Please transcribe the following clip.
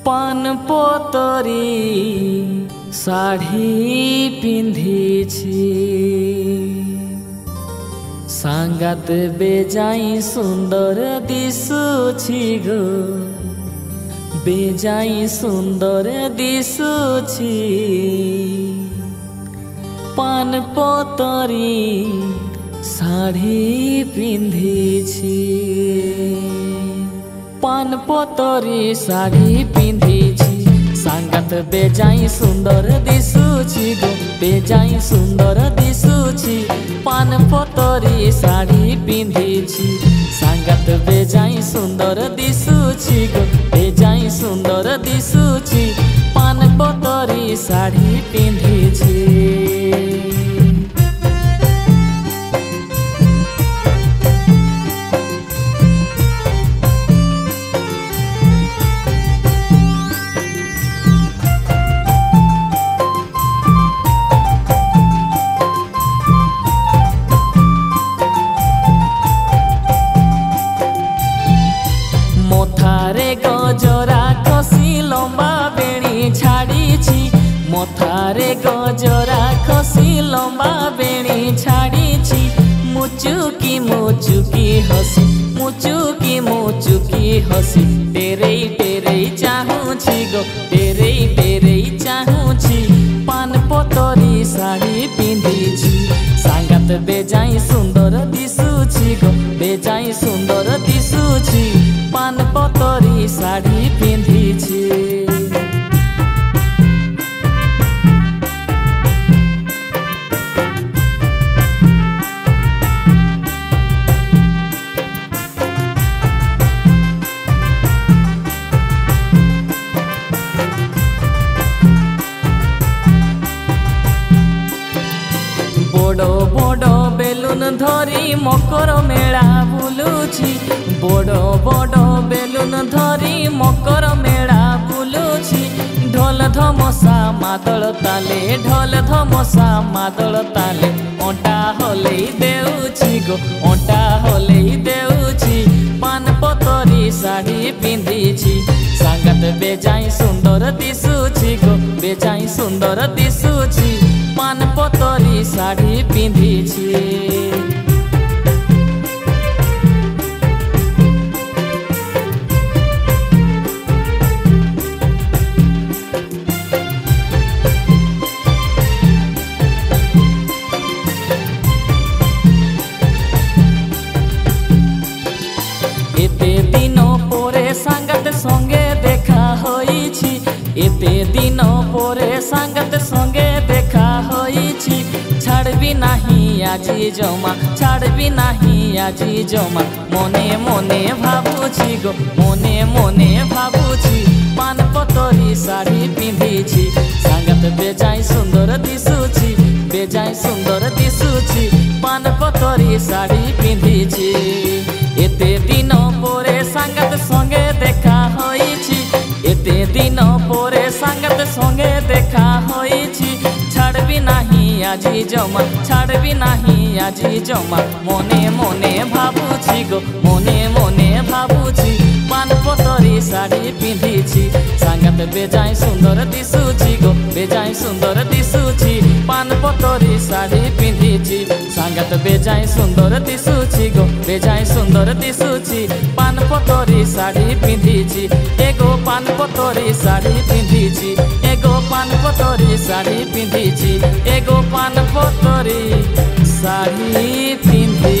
पान पोतरी शाढ़ी पिंधिछि सांगात बेजाई सुंदर दिसुछि गो बेजाई सुंदर दिसुछि पान पोतरी शाढ़ी पिंधिछि पान पोतरी शाढ़ी पिंधिछि सांगात बेजाई सुंदर दिसुछि गो बेजाई सुंदर दिसुछि पान पोतरी शाढ़ी पिंधिछि सांगात बेजाई सुंदर दिसुछि गो बेजाई सुंदर दिसुछि पान पोतरी शाढ़ी पिंधिछि। मोथारे गजरा खसी लंबा बेणी छाड़ीछि मोथारे गजरा खसी लंबा बेणी छाड़ीछि मुचुकी हसी मुचुकी हसी तेरे चाहूछि गो तेरे चाहूछि पान पोतरी शाढ़ी पिंधिछि सांगात बेजाई सुंदर दिसुछि गो बेजाई सुंदर दिसुछि पान पोतरी शाढ़ी पिंधिछि। बड़ो बड़ो बेलुन धरी मकर मेला बुलुछि बड़ो बड़ो बेलुन धरी मकर मेला बुलुछि ढोल धमसा मादल ताले ढोल धमसा मादल ताले ओंटा होलेई देउछि गो ओंटा होलेई देउछि पान पोतरी शाढ़ी पिंधिछि सांगात बेजाई सुंदर दिसुछि गो बेजाई सुंदर दिसुछि पान पोतरी शाढ़ी पिंधिछि। एते दिनो पोरे सांगात संगे देखा होइछि एते दिनो पोरे सांगात संगे देखा होइछि छाड़बी नाही आजी जमा छाड़बी नाही आजी जमा मने मने भाबुछि गो मने मने भाबुछि पान पोतरी शाढ़ी पिंधिछि सांगात बेजाई सुंदर दिसुछि बेजाई सुंदर दिसुछि पान पोतरी शाढ़ी पिंधिछि एते दिनो पोरे सांगात संगे देखा होइछि एते दिनो पोरे सांगात संगे देखा होइछि छाड़बी नाही आजी जमा छाड़बी नाही आजी जमा मने मने भाबुछि गो मने मने भाबुछि पान पोतरी शाढ़ी पिंधिछि सांगात बेजाई सुंदर दिसुछि गो बेजाई सुंदर दिसुछि पान पोतरी शाढ़ी पिंधिछि सांगात बेजाई सुंदर दिसुछि गो बेजाई सुंदर दिसुछि पान पोतरी शाढ़ी पिंधिछि एगो पान पोतरी शाढ़ी पिंधिछि एगो पान पोतरी शाढ़ी पिंधिछि एगो पान पोतरी शाढ़ी पिंधिछि।